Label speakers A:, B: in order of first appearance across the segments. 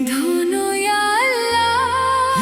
A: धुनो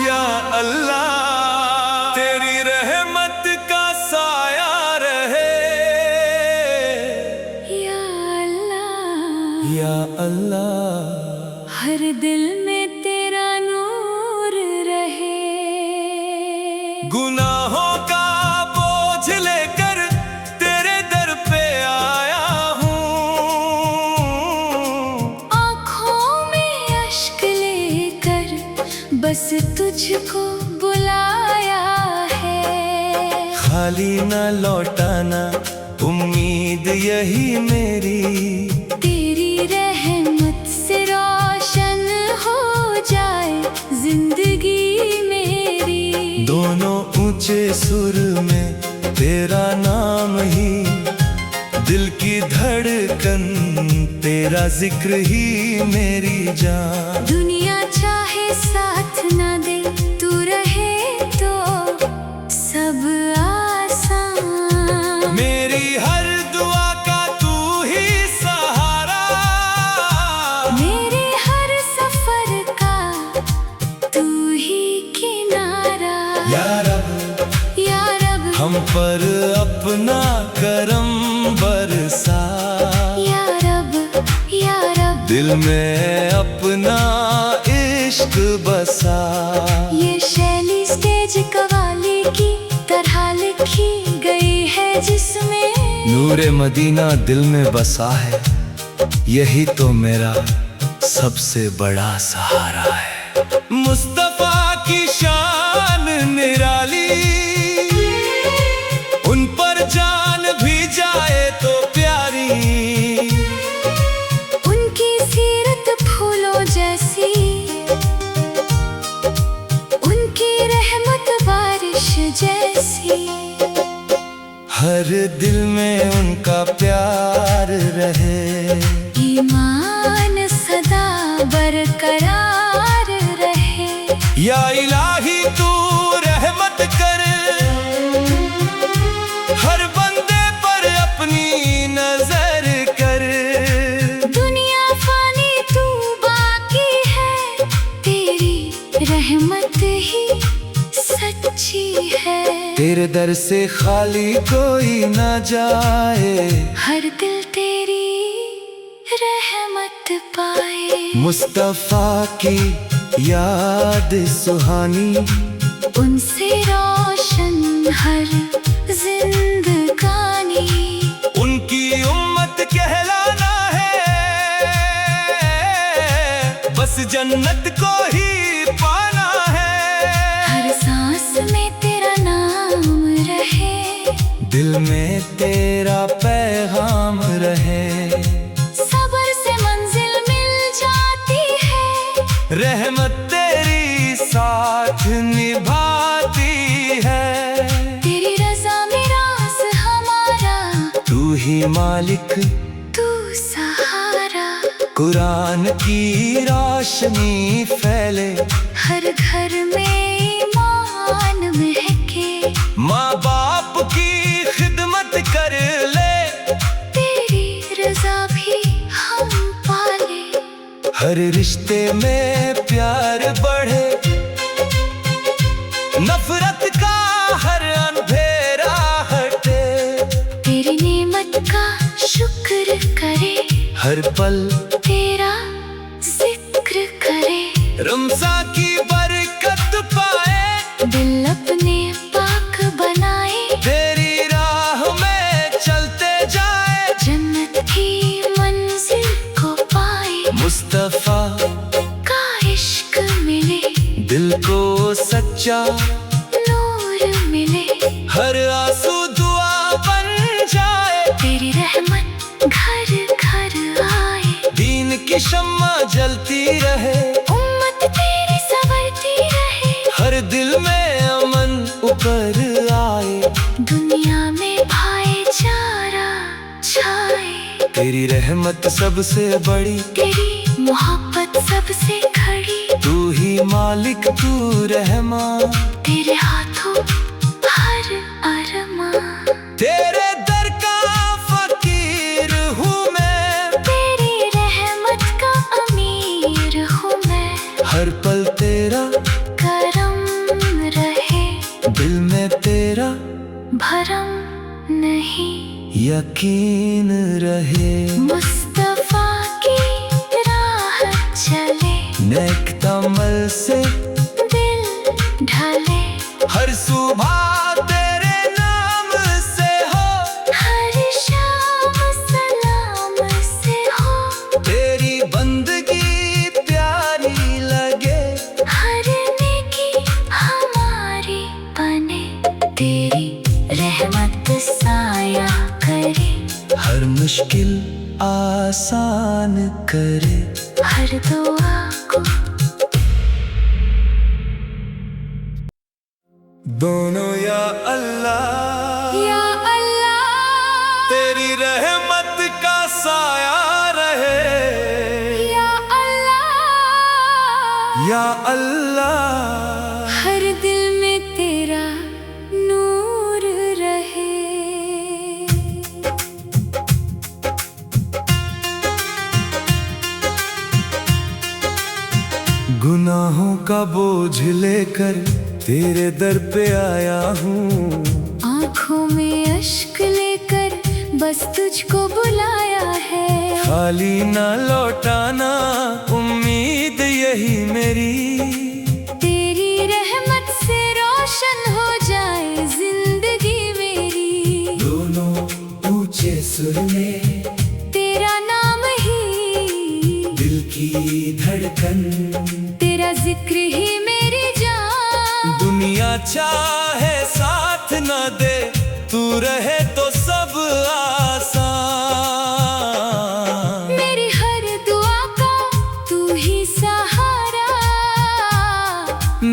A: या अल्लाह
B: तेरी रहमत का साया रहे।
A: या अल्लाह
B: या अल्लाह
A: हर दिल में तेरा नूर रहे।
B: गुनाहों का बोझ लेकर तेरे दर पे आया हूँ।
A: आँखों में अश्क लेकर बस तुझको बुलाया है।
B: खाली न लौटाना उम्मीद यही मेरी।
A: तेरी रहमत से रोशन हो जाए जिंदगी मेरी।
B: दोनों ऊंचे सुर में तेरा नाम ही, दिल की धड़कन तेरा जिक्र ही मेरी जान।
A: दुनिया चाहे साथ ना दे, तू रहे तो सब आसान।
B: मेरी हर दुआ का तू ही सहारा।
A: मेरे हर सफर का तू ही किनारा।
B: या रब हम पर अपना करम बरसा।
A: या रब
B: दिल में अपना इश्क बसा।
A: ये शैली स्टेज कवाली की तरह लिखी गई है जिसमें
B: नूरे मदीना दिल में बसा है। यही तो मेरा सबसे बड़ा सहारा है। मुस्तफा की शान निराली, उन पर जान भी जाए तो प्यारी।
A: उनकी सीरत फूलों जैसी, उनकी रहमत बारिश जैसी।
B: हर दिल में उनका प्यार रहे।
A: ईमान सदा बरकरार रहे।
B: या इलाही तू रहमत कर, हर बंदे पर अपनी नजर कर।
A: दुनिया फानी तू बाकी है, तेरी रहमत ही सच्ची है।
B: तेरे दर से खाली कोई न जाए,
A: हर दिल तेरी रहमत पाए।
B: मुस्तफा की याद सुहानी,
A: उनसे रोशन हर जिंदगानी।
B: उनकी उम्मत कहलाना है, बस जन्नत को ही पाना है।
A: हर सांस में तेरा नाम रहे।
B: दिल में तेरा पैगाम रहे।
A: सब्र से मंजिल मिल जाती है।
B: रहमत तेरी साथ निभाती है।
A: तेरी रज़ा में राज हमारा,
B: तू ही मालिक
A: तू सहारा।
B: कुरान की रोशनी फैले,
A: हर घर में ईमान महके।
B: माँ बाप की खिदमत कर ले,
A: तेरी रज़ा भी हम पाले।
B: हर रिश्ते में प्यार बढ़े। नफरत का हर अंधेरा हटे।
A: तेरी नेमत का शुक्र करे,
B: हर पल
A: तेरा जिक्र करे।
B: रमज़ान की बरकत पाए,
A: दिल अपने पाक बनाए।
B: तेरी राह में चलते जाए,
A: जन्नत की मंजिल को पाए।
B: मुस्तफा
A: का इश्क मिले,
B: दिल को सच्चा
A: नूर मिले।
B: हर आंसू दुआ बन जाए,
A: तेरी रहमत घर घर आए।
B: दीन की शम्मा जलती रहे।
A: उम्मत तेरी संवरती रहे।
B: हर दिल में अमन ऊपर आए।
A: दुनिया में भाईचारा छाए।
B: तेरी रहमत सबसे बड़ी,
A: तेरी मोहब्बत सबसे खड़ी।
B: तू ही मालिक तू रहमान।
A: तेरे हाथों हर अरमान।
B: तेरे दर का फकीर हूँ मैं।
A: तेरी
B: यकीन रहे।
A: मुस्तफा की राह चले,
B: नेक अमल से
A: दिल ढले,
B: हर सुबह तेरे नाम से हो,
A: हर शाम सलाम से हो।
B: तेरी बंदगी प्यारी लगे,
A: हर नेकी हमारी बने, तेरी रहमत साया करे,
B: हर मुश्किल आसान करे।
A: हर दुआ को
B: दोनों या अल्लाह,
A: या अल्लाह,
B: तेरी रहमत का साया रहे।
A: या अल्लाह,
B: या अल्लाह,
A: हर दिल में तेरा नूर रहे।
B: गुनाहों का बोझ लेकर तेरे दर पे आया हूँ,
A: आँखों में अश्क लेकर बस तुझको बुलाया है।
B: खाली ना लौटाना उम्मीद यही मेरी,
A: तेरी रहमत से रोशन हो जाए जिंदगी मेरी।
B: दोनों ऊंचे सुर में
A: तेरा नाम ही
B: दिल की धड़कन,
C: तेरा जिक्र ही मेरी जान।
B: दुनिया चाहे साथ न दे, तू रहे तो सब आसान।
C: मेरी हर दुआ का तू ही सहारा,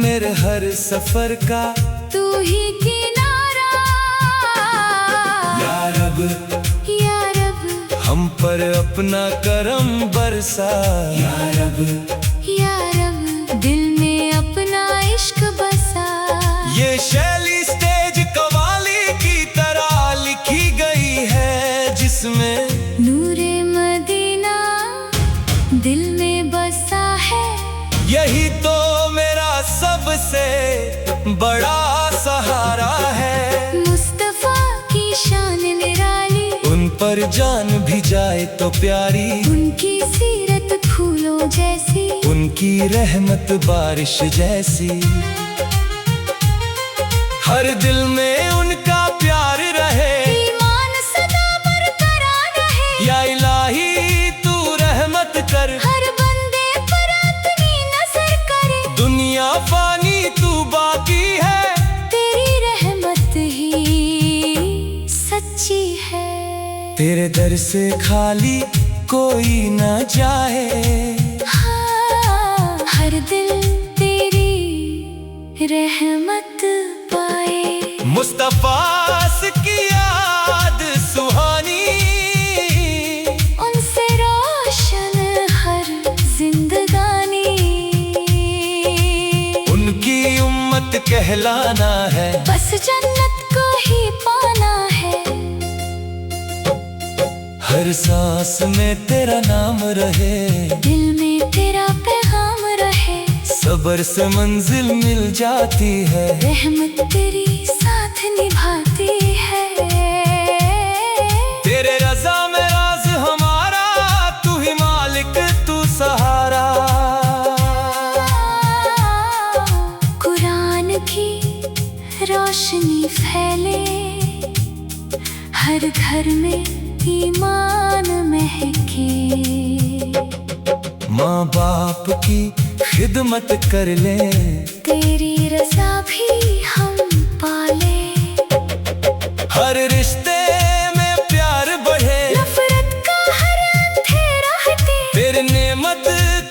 B: मेरे हर सफर का
C: तू ही किनारा।
B: या रब,
C: या रब,
B: हम पर अपना करम बरसा। या रब,
C: या रब, दिल में अपना इश्क बसा।
B: ये शैली स्टेज कवाली की तरह लिखी गई है, जिसमें
C: नूरे मदीना दिल में बसा है।
B: यही तो मेरा सबसे बड़ा सहारा है।
C: मुस्तफा की शान निराली,
B: उन पर जान भी जाए तो प्यारी,
C: उनकी सीरत फूलों जैसी,
B: उनकी रहमत बारिश जैसी। हर दिल में उनका प्यार रहे,
C: ईमान सदा बरकरार रहे।
B: या इलाही तू रहमत कर,
C: हर बंदे पर अपनी नजर करे।
B: दुनिया फानी तू बाकी है,
C: तेरी रहमत ही सच्ची है।
B: तेरे दर से खाली कोई न जाए।
C: हाँ, हर दिल तेरी रहमत पाए।
B: मुस्तफा की याद सुहानी,
C: उनसे रोशन हर जिंदगानी।
B: उनकी उम्मत कहलाना है,
C: बस जन्नत को ही पाना है।
B: हर सांस में तेरा नाम रहे,
C: दिल में तेरा पैगाम रहे।
B: सब्र से मंजिल मिल जाती है,
C: रहमत तेरी साथ निभाती है।
B: तेरे रज़ा में राज हमारा, तू ही मालिक तू सहारा।
C: कुरान की रोशनी फैले, हर घर में ईमान महके।
B: माँ बाप की खिदमत कर ले,
C: तेरी रज़ा भी हम पाले।
B: हर रिश्ते में प्यार बढ़े,
C: नफरत का हर अंधेरा हटे।
B: तेरे नेमत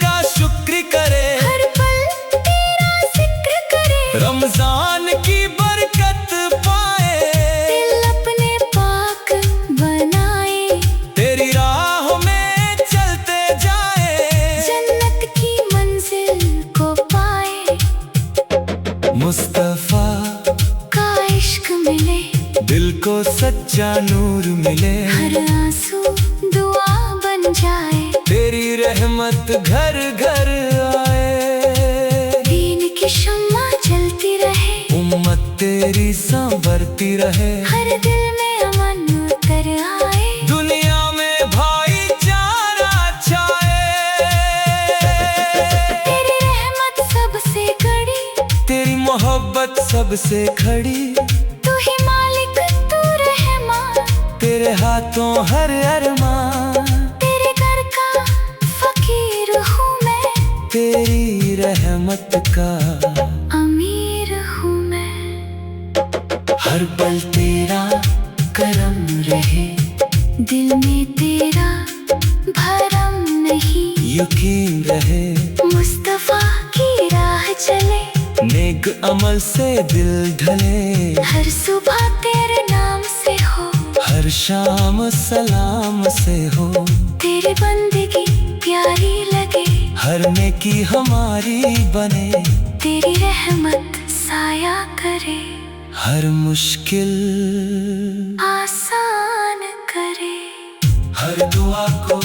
B: का शुक्र करे,
C: हर पल तेरा जिक्र करे।
B: रमजान की बरकत पाए,
C: दिल अपने पाक बनाए।
B: तेरी राह में चलते जाए,
C: जन्नत की मंजिल को पाए।
B: मुस्तफा
C: का इश्क मिले,
B: दिल को सच्चा नूर मिले।
C: हर आंसू दुआ बन जाए।
B: तेरी रहमत घर घर आए,
C: दीन की शम्मा जलती रहे।
B: उम्मत तेरी संभरती रहे।
C: हर दिल में अमन उतर आए।
B: कब से खड़ी,
A: तू ही मालिक तू रहमान,
B: तेरे हाथों हर अरमान।
A: तेरे घर का फकीर हूँ मैं,
B: तेरी रहमत का
A: अमीर हूँ मैं।
B: हर पल तेरा करम रहे,
A: दिल में तेरा भरम नहीं,
B: यकीन रहे
A: मुस्तफा की राह चले,
B: नेक अमल से दिल ढले।
A: हर सुबह तेरे नाम से हो,
B: हर शाम सलाम से हो,
A: तेरी बंदगी प्यारी लगे,
B: हर नेकी हमारी बने,
A: तेरी रहमत साया करे,
B: हर मुश्किल
A: आसान करे।
B: हर दुआ को